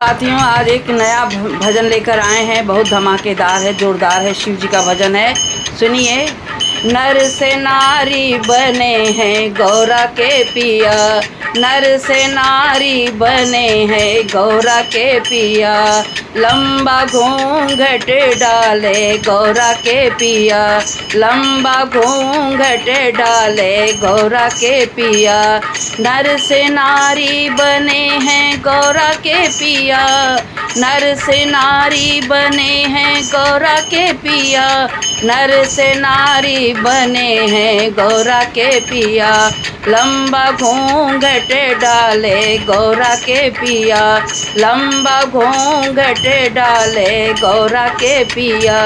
साथियों, आज एक नया भजन लेकर आए हैं। बहुत धमाकेदार है, जोरदार है। शिव जी का भजन है, सुनिए। नर से नारी बने हैं गौरा के पिया, नर से नारी बने हैं गौरा के पिया। लंबा घूंघट डाले गौरा के पिया, लंबा घूंघट डाले गौरा के पिया। नर से नारी बने हैं गौरा के पिया, नर से नारी बने हैं गौरा के पिया, नर से नारी बने हैं गौरा के पिया। लंबा घूंघट डाले गौरा के पिया, लंबा घूंघट डाले गौरा के पिया।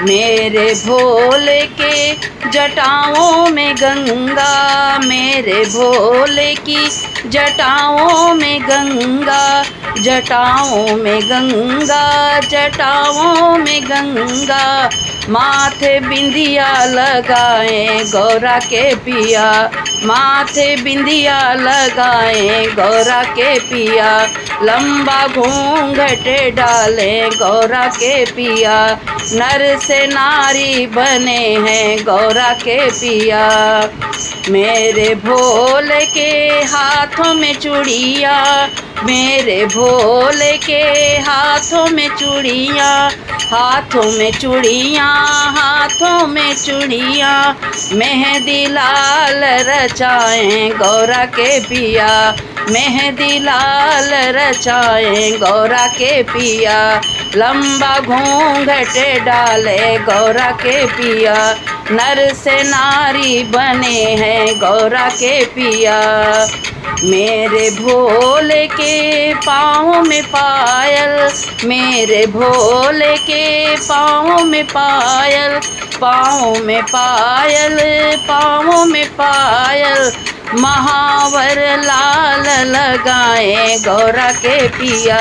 मेरे भोले के जटाओं में गंगा, मेरे भोले की जटाओं में गंगा, जटाओं में गंगा, जटाओं में गंगा। माथे बिंदिया लगाए गौरा के पिया, माथे बिंदिया लगाए गौरा के पिया। लंबा घूंघट डाले गौरा के पिया, नर से नारी बने हैं गौरा के पिया। मेरे भोले के हाथों में चूड़िया, मेरे भोले के हाथों में चूड़िया, हाथों में चूड़िया, हाथों में चूड़िया। मेहंदी लाल रचाए गौरा के पिया, मेहंदी लाल रचाए गौरा के पिया। लंबा घूंघट डाले गौरा के पिया, नर से नारी बने हैं गौरा के पिया। मेरे भोले के पाँव में पायल, मेरे भोले के पाँव में पायल, पाँव में पायल, पाँव में पायल। महावर लाल लगाए गौरा के पिया,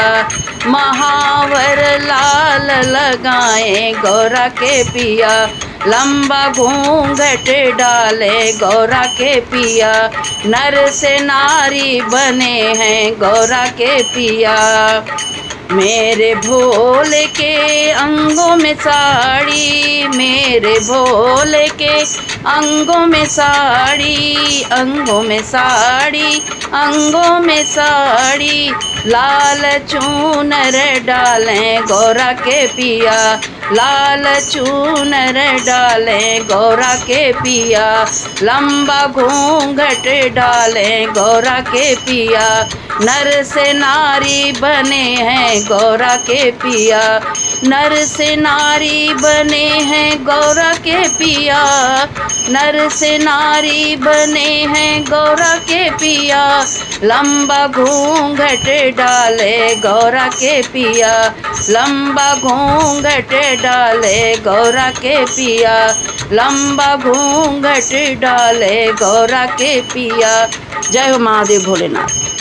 महावर लाल लगाए गौरा के पिया। लंबा घूंघट डाले गौरा के पिया, नर से नारी बने हैं गौरा के पिया। मेरे भोले के अंगों में साड़ी, मेरे भोले के अंगों में साड़ी, अंगों में साड़ी, अंगों में साड़ी। लाल चूनर डालें गौरा के पिया, लाल चूनर डालें गौरा के पिया। लंबा घूंघट डालें गौरा के पिया, नर से नारी बने हैं गौरा के पिया, नर से नारी बने हैं गौरा के पिया, नर से नारी बने हैं गौरा के पिया। लंबा घूंघट डाले गौरा के पिया, लंबा घूंघट डाले गौरा के पिया, लंबा घूंघट डाले गौरा के पिया। जय हो महादेव भोलेनाथ।